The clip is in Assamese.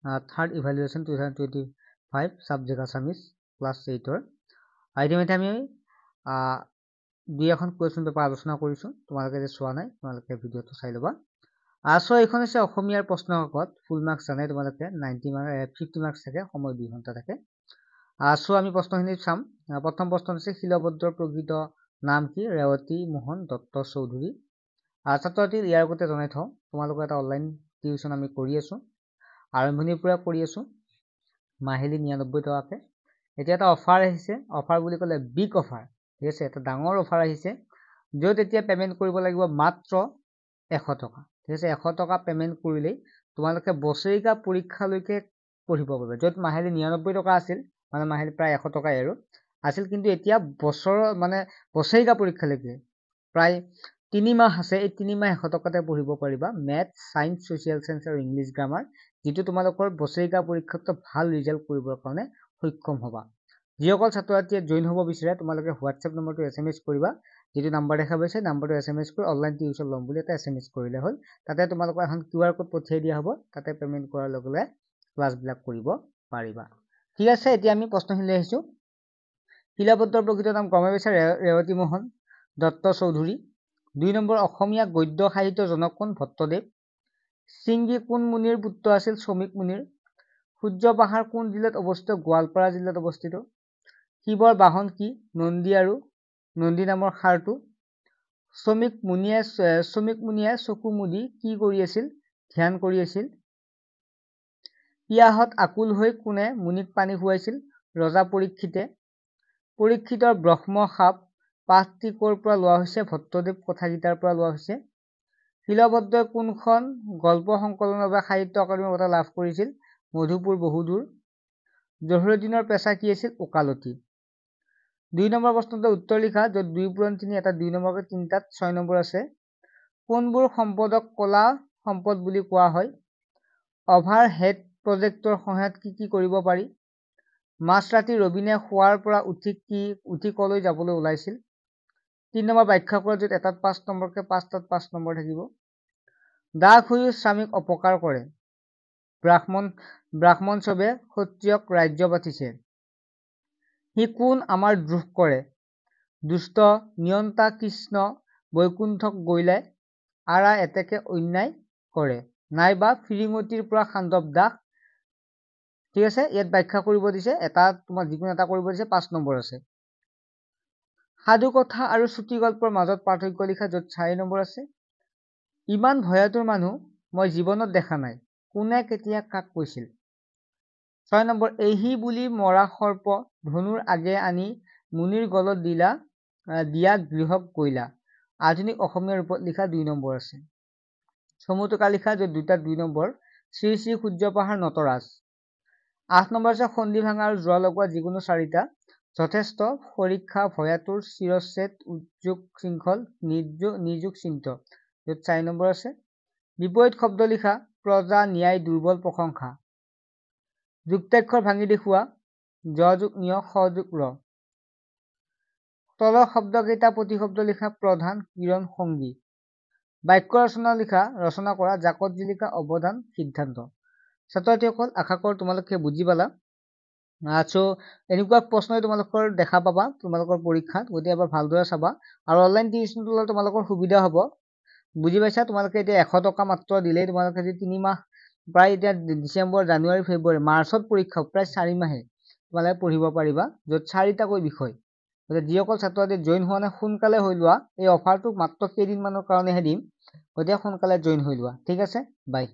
Third evaluation 2025 subject Assamese class 8ৰ ইতিমধ্যে আমি দুই এখন কুৱেশ্যন পেপাৰ আলোচনা কৰিছোঁ। তোমালোকে যে চোৱা নাই তোমালোকে ভিডিঅ'টো চাই ল'বা। চ' এইখন হৈছে অসমীয়াৰ প্ৰশ্ন কাকত ফুল মাৰ্কছ জানে তোমালোকে 50 মাৰ্কছ থাকে, সময় 2 ঘণ্টা থাকে। চ' আমি প্ৰশ্নখিনি চাম। প্ৰথম প্ৰশ্ন হৈছে শিলভদ্ৰৰ প্ৰকৃত নাম কি? ৰেৱতী মোহন দত্ত চৌধুৰী। ছাত্ৰ ছাত্ৰী ইয়াৰ আগতে জনাই থওঁ, তোমালোকৰ এটা অনলাইন টিউশ্যন আমি কৰি আছোঁ, আৰম্ভণিৰ পৰা কৰি আছোঁ, মাহিলী 99 টকাকৈ। এতিয়া এটা অফাৰ আহিছে, অফাৰ বুলি ক'লে বিগ অফাৰ, ঠিক আছে, এটা ডাঙৰ অফাৰ আহিছে, য'ত এতিয়া পে'মেণ্ট কৰিব লাগিব মাত্ৰ 100 টকা, ঠিক আছে। 100 টকা পে'মেণ্ট কৰিলেই তোমালোকে বছৰিকা পৰীক্ষালৈকে পঢ়িব পাৰিবা। য'ত মাহিলী 99 টকা আছিল, মানে মাহিলী প্ৰায় 100 টকাই আৰু আছিল, কিন্তু এতিয়া বছৰিকা পৰীক্ষালৈকে প্ৰায় 3 মাহ আছে, এই 3 মাহ 100 টকাতে পঢ়িব পাৰিবা। মেথ, ছায়েন্স, ছ'চিয়েল ছায়েন্স আৰু ইংলিছ গ্ৰামাৰ, যিটো তোমালোকৰ বছৰিকা পৰীক্ষাত ভাল ৰিজাল্ট কৰিবৰ কাৰণে সক্ষম হ'বা। যিসকল ছাত্ৰ ছাত্ৰীয়ে জইন হ'ব বিচাৰে তোমালোকে হোৱাটছএপ নম্বৰটো SMS কৰিবা, যিটো নাম্বাৰ দেখা পাইছে নাম্বাৰটো SMS কৰি অনলাইন টিউশ্যন ল'ম বুলি এটা SMS কৰিলে হ'ল। তাতে তোমালোকৰ এখন QR কোড পঠিয়াই দিয়া হ'ব, তাতে পে'মেণ্ট কৰাৰ লগে লগে ক্লাছবিলাক কৰিব পাৰিবা। ঠিক আছে, এতিয়া আমি প্ৰশ্নখিনি আহিছোঁ। শিলভদ্ৰৰ প্ৰকৃত নাম গমে পাইছে, ৰেৱতী মোহন দত্ত চৌধুৰী। 2 নম্বৰ, অসমীয়া গদ্য সাহিত্য জনক কোন? ভট্টদেৱ। চিংগী কোন মুনিৰ পুত্ৰ আছিল? শ্ৰমিক মুনিৰ। সূৰ্য পাহাৰ কোন জিলাত অৱস্থিত? গোৱালপাৰা জিলাত অৱস্থিত। শিৱৰ বাহন কি? নন্দী আৰু নন্দী নামৰ ষাঁড়টো। শ্ৰমিক মুনিয়ে চকু মুদি কি কৰি আছিল? ধ্যান কৰি আছিল। পিয়াহত আকুল হৈ কোনে মুনিক পানী খুৱাইছিল? ৰজা পৰীক্ষিতে। পৰীক্ষিতৰ ব্ৰহ্ম সাপ পাঠটি ক'ৰ পৰা লোৱা হৈছে? ভট্টদেৱ কথাগীতাৰ পৰা লোৱা হৈছে। শিলভদ্ৰই কোনখন গল্প সংকলনৰ বাবে সাহিত্য একাডেমী বঁটা লাভ কৰিছিল? মধুপুৰ বহুদূৰ। জহুৰুদ্দিনৰ পেচা কি আছিল? ওকালতি। 2 নম্বৰ প্ৰশ্নটো উত্তৰ লিখা, য'ত 2 পূৰণ 3 এটা 2 নম্বৰকৈ 3টাত 6 নম্বৰ আছে। কোনবোৰ সম্পদক কলা সম্পদ বুলি কোৱা হয়? অভাৰ হেড প্ৰজেক্টৰ সহায়ত কি কৰিব পাৰি? মাঝৰাতি ৰবিনে শোৱাৰ পৰা উঠি কলৈ যাবলৈ ওলাইছিল? 3 নম্বৰ ব্যাখ্যা কৰা, য'ত এটাত 5 নম্বৰকৈ 5টাত 5 নম্বৰ থাকিব। দাস হৈও স্বামীক অপকাৰ কৰে, ব্ৰাহ্মণ চবে ক্ষত্ৰিয়ক ৰাজ্য পাতিছে। সি কোন আমাৰ দ্ৰোহ কৰে? দুষ্ট নিয়ন্তা কৃষ্ণ বৈকুণ্ঠক গৈলে আৰা এতেকে অন্যায় কৰে, নাইবা ফিৰিঙতিৰ পৰা সান্দৱ দাস। ঠিক আছে, ইয়াত ব্যাখ্যা কৰিব দিছে, এটা তোমাৰ যিকোনো এটা কৰিব দিছে, 5 নম্বৰ আছে। সাধু কথা আৰু চুটি গল্পৰ মাজত পাৰ্থক্য লিখা, য'ত 4 নম্বৰ আছে। ইমান ভয়াতুৰ মানুহ মই জীৱনত দেখা নাই, কোনে কেতিয়া কাক কৈছিল? 6 নম্বৰ, এহি বুলি মৰা সৰ্প ধনুৰ আগে আনি মুনিৰ গলত দিয়া গৃহক কৈলা। আধুনিক অসমীয়া ৰূপত লিখা 2 নম্বৰ আছে। চমুটোকা লিখা, য'ত 2টাত 2 নম্বৰ। শ্ৰী শ্ৰী সূৰ্য পাহাৰ নটৰাজ। 8 নম্বৰ আছে, সন্ধি ভাঙা আৰু যোৰা লগোৱা যিকোনো 4টা। যথেষ্ট, পৰীক্ষা, ভয়াতুৰ, চিৰচ্ছেদ, উদ্যোগ শৃংখল, নিৰ্যোগ চিন্ত, য'ত 4 নম্বৰ আছে। বিপৰীত শব্দ লিখা, প্ৰজা, ন্যায়, দুৰ্বল, প্ৰশংসা। যুক্তাক্ষৰ ভাঙি দেখুওৱা, জ যোগ নিয়, স যোগ ৰ। তলৰ শব্দকেইটা প্ৰতিশব্দ লিখা, প্ৰধান, কিৰণ, সংগী। বাক্য ৰচনা কৰা, জাকত জিলিকা, অৱদান, সিদ্ধান্ত। ছাত্ৰ-ছাত্ৰীসকল, আশা কৰোঁ তোমালোকে বুজি পালা। এনেকুৱা প্ৰশ্নই তোমালোকৰ দেখা পাবা তোমালোকৰ পৰীক্ষাত, গতিকে এবাৰ ভালদৰে চাবা। আৰু অনলাইন টিউশ্যনটো ল'লে তোমালোকৰ সুবিধা হ'ব। বুজি পাইছা? তোমালোকে এতিয়া 100 টকা মাত্ৰ দিলেই তোমালোকে যদি 3 মাহ, প্ৰায় এতিয়া ডিচেম্বৰ, জানুৱাৰী, ফেব্ৰুৱাৰী, মাৰ্চত পৰীক্ষা, প্ৰায় 4 মাহে তোমালোকে পঢ়িব পাৰিবা, য'ত 4টাকৈ বিষয়। গতিকে যিসকল ছাত্ৰ ছাত্ৰী জইন হোৱা নাই সোনকালে হৈ লোৱা, এই অফাৰটো মাত্ৰ কেইদিনমানৰ কাৰণেহে দিম, গতিকে সোনকালে জইন হৈ লোৱা। ঠিক আছে, বাই।